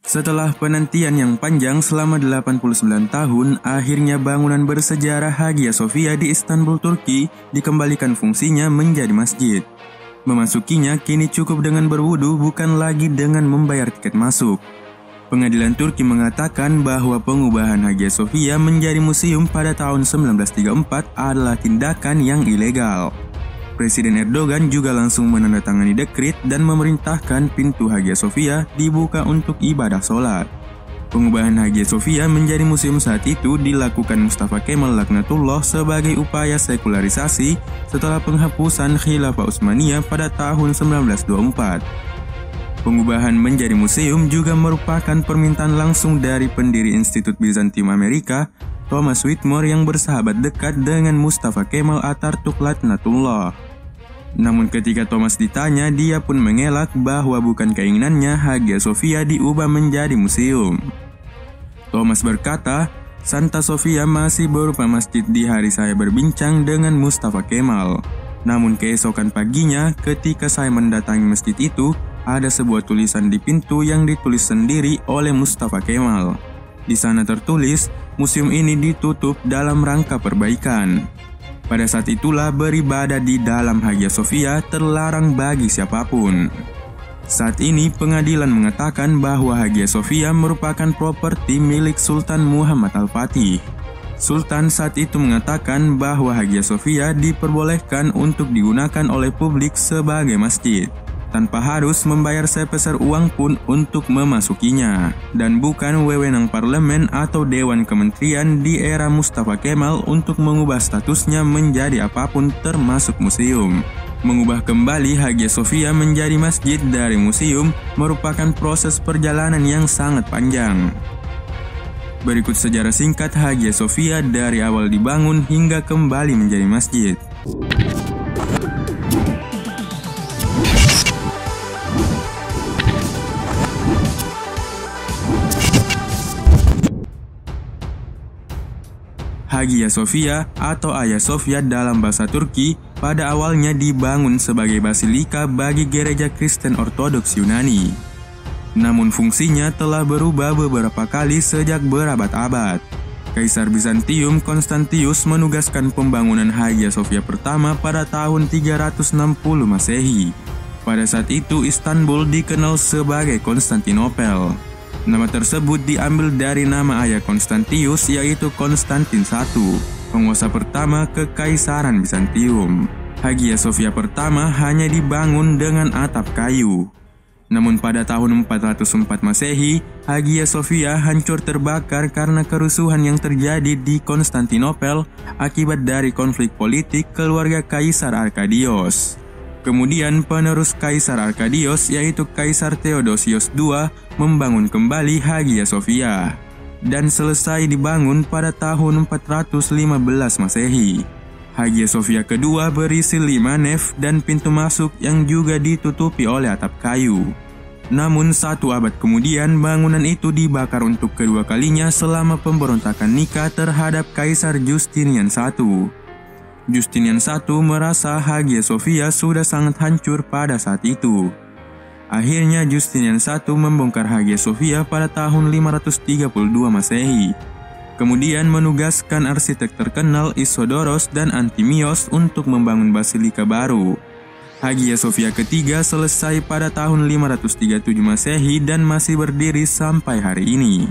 Setelah penantian yang panjang selama 89 tahun, akhirnya bangunan bersejarah Hagia Sophia di Istanbul, Turki dikembalikan fungsinya menjadi masjid. Memasukinya kini cukup dengan berwudu, bukan lagi dengan membayar tiket masuk. Pengadilan Turki mengatakan bahwa pengubahan Hagia Sophia menjadi museum pada tahun 1934 adalah tindakan yang ilegal. Presiden Erdogan juga langsung menandatangani dekret dan memerintahkan pintu Hagia Sophia dibuka untuk ibadah sholat. Pengubahan Hagia Sophia menjadi museum saat itu dilakukan Mustafa Kemal Laknatullah sebagai upaya sekularisasi setelah penghapusan Khilafah Utsmaniyah pada tahun 1924. Pengubahan menjadi museum juga merupakan permintaan langsung dari pendiri Institut Bizantium Amerika, Thomas Whitmore, yang bersahabat dekat dengan Mustafa Kemal Atatürk Laknatullah. Namun ketika Thomas ditanya, dia pun mengelak bahwa bukan keinginannya Hagia Sophia diubah menjadi museum. Thomas berkata, Santa Sofia masih berupa masjid di hari saya berbincang dengan Mustafa Kemal. Namun keesokan paginya ketika saya mendatangi masjid itu, ada sebuah tulisan di pintu yang ditulis sendiri oleh Mustafa Kemal. Di sana tertulis, museum ini ditutup dalam rangka perbaikan. Pada saat itulah beribadah di dalam Hagia Sophia terlarang bagi siapapun. Saat ini pengadilan mengatakan bahwa Hagia Sophia merupakan properti milik Sultan Muhammad Al-Fatih. Sultan saat itu mengatakan bahwa Hagia Sophia diperbolehkan untuk digunakan oleh publik sebagai masjid, tanpa harus membayar sebesar uang pun untuk memasukinya, dan bukan wewenang parlemen atau dewan kementerian di era Mustafa Kemal untuk mengubah statusnya menjadi apapun termasuk museum. Mengubah kembali Hagia Sophia menjadi masjid dari museum merupakan proses perjalanan yang sangat panjang. Berikut sejarah singkat Hagia Sophia dari awal dibangun hingga kembali menjadi masjid. Hagia Sophia atau Hagia Sophia dalam bahasa Turki pada awalnya dibangun sebagai basilika bagi gereja Kristen Ortodoks Yunani. Namun fungsinya telah berubah beberapa kali sejak berabad-abad. Kaisar Bizantium Konstantius menugaskan pembangunan Hagia Sophia pertama pada tahun 360 Masehi. Pada saat itu Istanbul dikenal sebagai Konstantinopel. Nama tersebut diambil dari nama ayah Konstantius, yaitu Konstantin I, penguasa pertama Kekaisaran Bizantium. Hagia Sophia pertama hanya dibangun dengan atap kayu. Namun pada tahun 404 Masehi, Hagia Sophia hancur terbakar karena kerusuhan yang terjadi di Konstantinopel akibat dari konflik politik keluarga Kaisar Arkadios. Kemudian penerus Kaisar Arkadios, yaitu Kaisar Theodosius II, membangun kembali Hagia Sophia dan selesai dibangun pada tahun 415 Masehi. Hagia Sophia kedua berisi 5 nef dan pintu masuk yang juga ditutupi oleh atap kayu. Namun 1 abad kemudian bangunan itu dibakar untuk kedua kalinya selama pemberontakan Nika terhadap Kaisar Justinian I. Justinian I merasa Hagia Sophia sudah sangat hancur pada saat itu. Akhirnya Justinian I membongkar Hagia Sophia pada tahun 532 Masehi. Kemudian menugaskan arsitek terkenal Isodoros dan Antimios untuk membangun basilika baru. Hagia Sophia ketiga selesai pada tahun 537 Masehi dan masih berdiri sampai hari ini.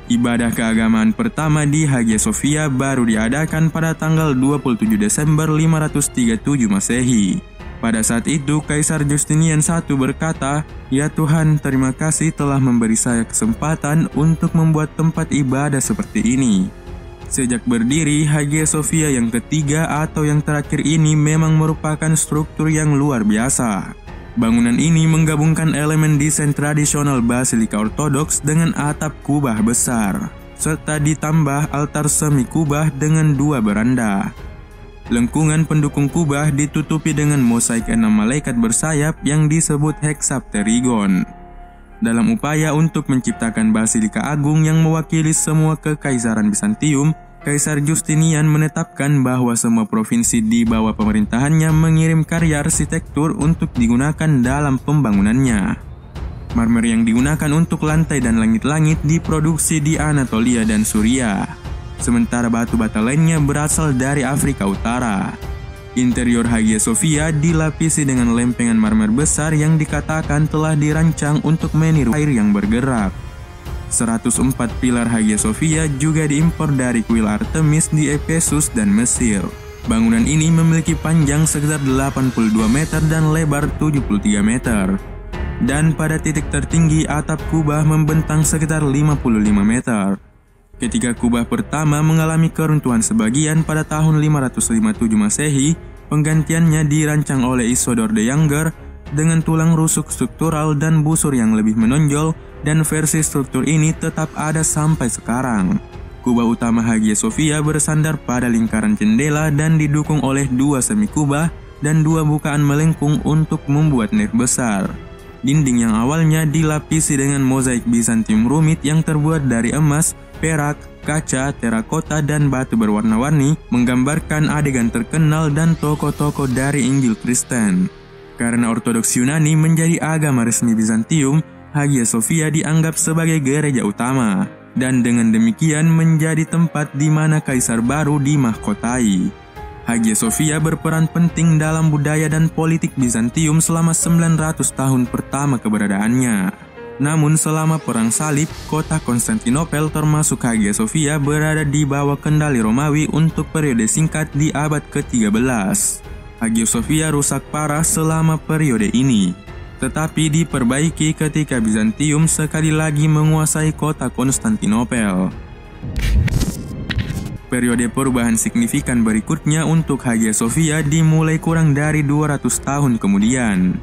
Ibadah keagamaan pertama di Hagia Sophia baru diadakan pada tanggal 27 Desember 537 Masehi. Pada saat itu, Kaisar Justinian I berkata, "Ya Tuhan, terima kasih telah memberi saya kesempatan untuk membuat tempat ibadah seperti ini." Sejak berdiri, Hagia Sophia yang ketiga atau yang terakhir ini memang merupakan struktur yang luar biasa. Bangunan ini menggabungkan elemen desain tradisional Basilika Ortodoks dengan atap kubah besar, serta ditambah altar semi kubah dengan 2 beranda. Lengkungan pendukung kubah ditutupi dengan mosaik 6 malaikat bersayap yang disebut hexapterigon. Dalam upaya untuk menciptakan basilika agung yang mewakili semua kekaisaran Bizantium, Kaisar Justinian menetapkan bahwa semua provinsi di bawah pemerintahannya mengirim karya arsitektur untuk digunakan dalam pembangunannya. Marmer yang digunakan untuk lantai dan langit-langit diproduksi di Anatolia dan Suriah, sementara batu bata lainnya berasal dari Afrika Utara. Interior Hagia Sophia dilapisi dengan lempengan marmer besar yang dikatakan telah dirancang untuk meniru air yang bergerak. 104 pilar Hagia Sophia juga diimpor dari kuil Artemis di Efesus dan Mesir. Bangunan ini memiliki panjang sekitar 82 meter dan lebar 73 meter. Dan pada titik tertinggi atap kubah membentang sekitar 55 meter. Ketika kubah pertama mengalami keruntuhan sebagian pada tahun 557 Masehi, penggantiannya dirancang oleh Isidore the Younger dengan tulang rusuk struktural dan busur yang lebih menonjol, dan versi struktur ini tetap ada sampai sekarang. Kubah utama Hagia Sophia bersandar pada lingkaran jendela dan didukung oleh 2 semi kubah dan 2 bukaan melengkung untuk membuat nef besar. Dinding yang awalnya dilapisi dengan mozaik Bizantium rumit yang terbuat dari emas, perak, kaca, terakota, dan batu berwarna-warni menggambarkan adegan terkenal dan tokoh-tokoh dari Injil Kristen. Karena Ortodoks Yunani menjadi agama resmi Bizantium, Hagia Sophia dianggap sebagai gereja utama, dan dengan demikian menjadi tempat di mana kaisar baru dimahkotai. Hagia Sophia berperan penting dalam budaya dan politik Bizantium selama 900 tahun pertama keberadaannya. Namun selama Perang Salib, kota Konstantinopel termasuk Hagia Sophia berada di bawah kendali Romawi untuk periode singkat di abad ke-13. Hagia Sophia rusak parah selama periode ini, tetapi diperbaiki ketika Bizantium sekali lagi menguasai kota Konstantinopel. Periode perubahan signifikan berikutnya untuk Hagia Sophia dimulai kurang dari 200 tahun kemudian,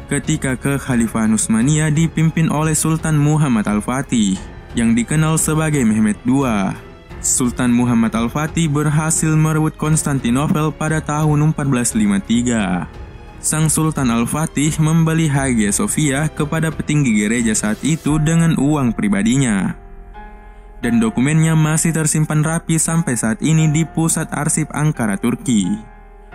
ketika Kekhalifahan Utsmaniyah dipimpin oleh Sultan Muhammad Al-Fatih, yang dikenal sebagai Mehmed II. Sultan Muhammad Al-Fatih berhasil merebut Konstantinopel pada tahun 1453. Sang Sultan Al-Fatih membeli Hagia Sophia kepada petinggi gereja saat itu dengan uang pribadinya, dan dokumennya masih tersimpan rapi sampai saat ini di Pusat Arsip Ankara, Turki.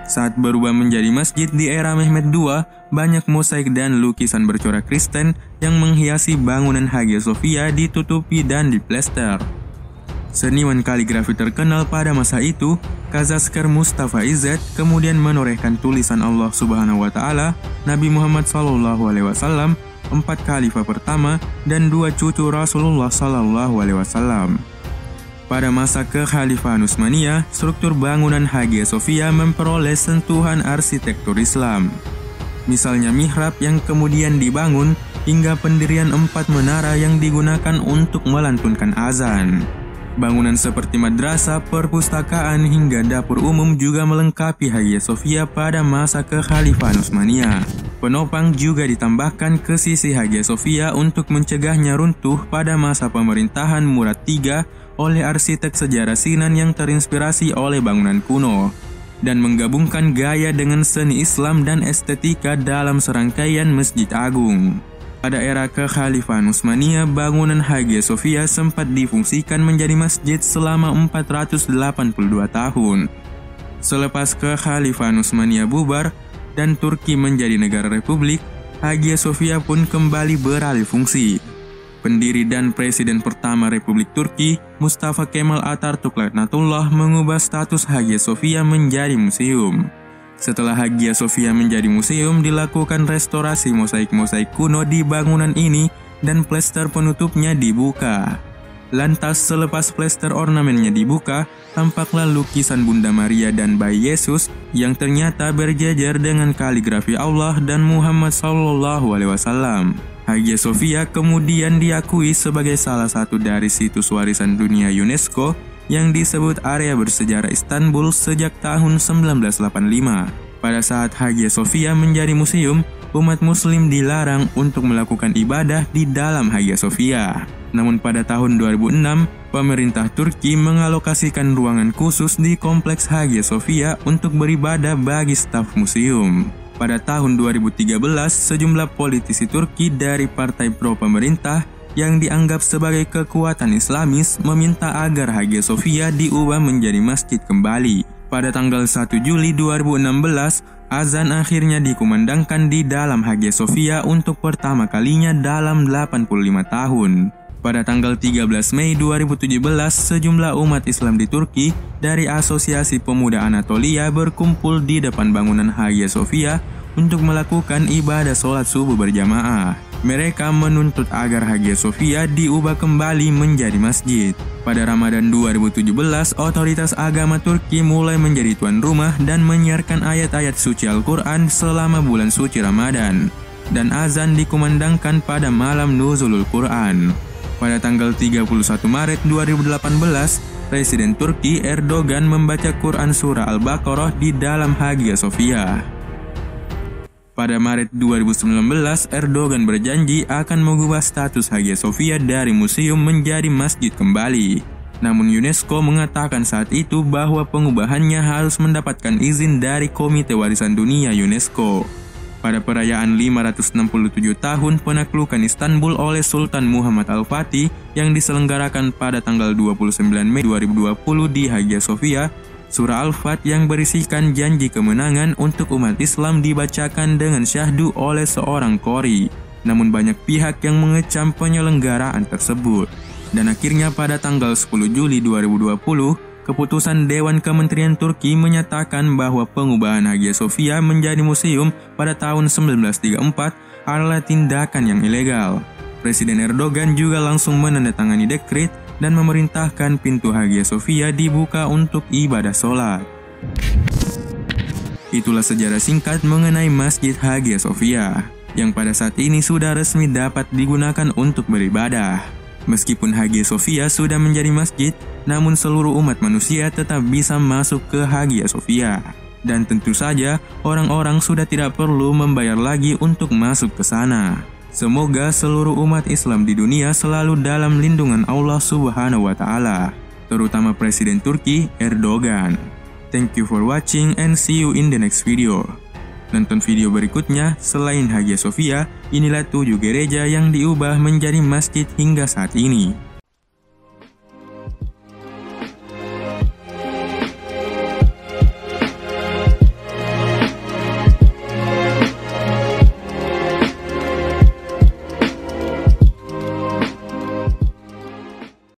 Saat berubah menjadi masjid di era Mehmed II, banyak mosaik dan lukisan bercorak Kristen yang menghiasi bangunan Hagia Sophia ditutupi dan diplester. Seniman kaligrafi terkenal pada masa itu, Kazasker Mustafa Izzet, kemudian menorehkan tulisan Allah Subhanahu wa Ta'ala, Nabi Muhammad SAW, 4 khalifah pertama, dan 2 cucu Rasulullah SAW. Pada masa Kekhalifahan Utsmaniyah, struktur bangunan Hagia Sophia memperoleh sentuhan arsitektur Islam. Misalnya mihrab yang kemudian dibangun, hingga pendirian 4 menara yang digunakan untuk melantunkan azan. Bangunan seperti madrasah, perpustakaan, hingga dapur umum juga melengkapi Hagia Sophia pada masa Kekhalifahan Utsmaniyah. Penopang juga ditambahkan ke sisi Hagia Sophia untuk mencegahnya runtuh pada masa pemerintahan Murad III oleh arsitek sejarah Sinan yang terinspirasi oleh bangunan kuno, dan menggabungkan gaya dengan seni Islam dan estetika dalam serangkaian masjid agung. Pada era Kekhalifahan Utsmaniyah, bangunan Hagia Sophia sempat difungsikan menjadi masjid selama 482 tahun. Selepas Kekhalifahan Utsmaniyah bubar dan Turki menjadi negara republik, Hagia Sophia pun kembali beralih fungsi. Pendiri dan presiden pertama Republik Turki, Mustafa Kemal Atatürk Laknatullah, mengubah status Hagia Sophia menjadi museum. Setelah Hagia Sophia menjadi museum, dilakukan restorasi mosaik-mosaik kuno di bangunan ini dan plester penutupnya dibuka. Lantas selepas plester ornamennya dibuka, tampaklah lukisan Bunda Maria dan bayi Yesus yang ternyata berjajar dengan kaligrafi Allah dan Muhammad SAW. Hagia Sophia kemudian diakui sebagai salah satu dari situs warisan dunia UNESCO yang disebut area bersejarah Istanbul sejak tahun 1985. Pada saat Hagia Sophia menjadi museum, umat muslim dilarang untuk melakukan ibadah di dalam Hagia Sophia. Namun pada tahun 2006, pemerintah Turki mengalokasikan ruangan khusus di kompleks Hagia Sophia untuk beribadah bagi staf museum. Pada tahun 2013, sejumlah politisi Turki dari partai pro-pemerintah yang dianggap sebagai kekuatan Islamis meminta agar Hagia Sophia diubah menjadi masjid kembali. Pada tanggal 1 Juli 2016, Azan akhirnya dikumandangkan di dalam Hagia Sophia untuk pertama kalinya dalam 85 tahun. Pada tanggal 13 Mei 2017, sejumlah umat Islam di Turki dari Asosiasi Pemuda Anatolia berkumpul di depan bangunan Hagia Sophia untuk melakukan ibadah sholat subuh berjamaah. Mereka menuntut agar Hagia Sophia diubah kembali menjadi masjid. Pada Ramadan 2017, otoritas agama Turki mulai menjadi tuan rumah dan menyiarkan ayat-ayat suci Al-Quran selama bulan suci Ramadan. Dan azan dikumandangkan pada malam nuzulul Quran. Pada tanggal 31 Maret 2018, Presiden Turki Erdogan membaca Quran Surah Al-Baqarah di dalam Hagia Sophia. Pada Maret 2019, Erdogan berjanji akan mengubah status Hagia Sophia dari museum menjadi masjid kembali. Namun UNESCO mengatakan saat itu bahwa pengubahannya harus mendapatkan izin dari Komite Warisan Dunia UNESCO. Pada perayaan 567 tahun penaklukan Istanbul oleh Sultan Muhammad Al-Fatih yang diselenggarakan pada tanggal 29 Mei 2020 di Hagia Sophia, Surah Al-Fat yang berisikan janji kemenangan untuk umat Islam dibacakan dengan syahdu oleh seorang qori. Namun banyak pihak yang mengecam penyelenggaraan tersebut. Dan akhirnya pada tanggal 10 Juli 2020, keputusan Dewan Kementerian Turki menyatakan bahwa pengubahan Hagia Sophia menjadi museum pada tahun 1934 adalah tindakan yang ilegal. Presiden Erdogan juga langsung menandatangani dekret dan memerintahkan pintu Hagia Sophia dibuka untuk ibadah sholat. Itulah sejarah singkat mengenai Masjid Hagia Sophia, yang pada saat ini sudah resmi dapat digunakan untuk beribadah. Meskipun Hagia Sophia sudah menjadi masjid, namun seluruh umat manusia tetap bisa masuk ke Hagia Sophia. Dan tentu saja, orang-orang sudah tidak perlu membayar lagi untuk masuk ke sana. Semoga seluruh umat Islam di dunia selalu dalam lindungan Allah Subhanahu wa Ta'ala, terutama Presiden Turki Erdogan. Thank you for watching and see you in the next video. Nonton video berikutnya. Selain Hagia Sophia, inilah 7 gereja yang diubah menjadi masjid hingga saat ini.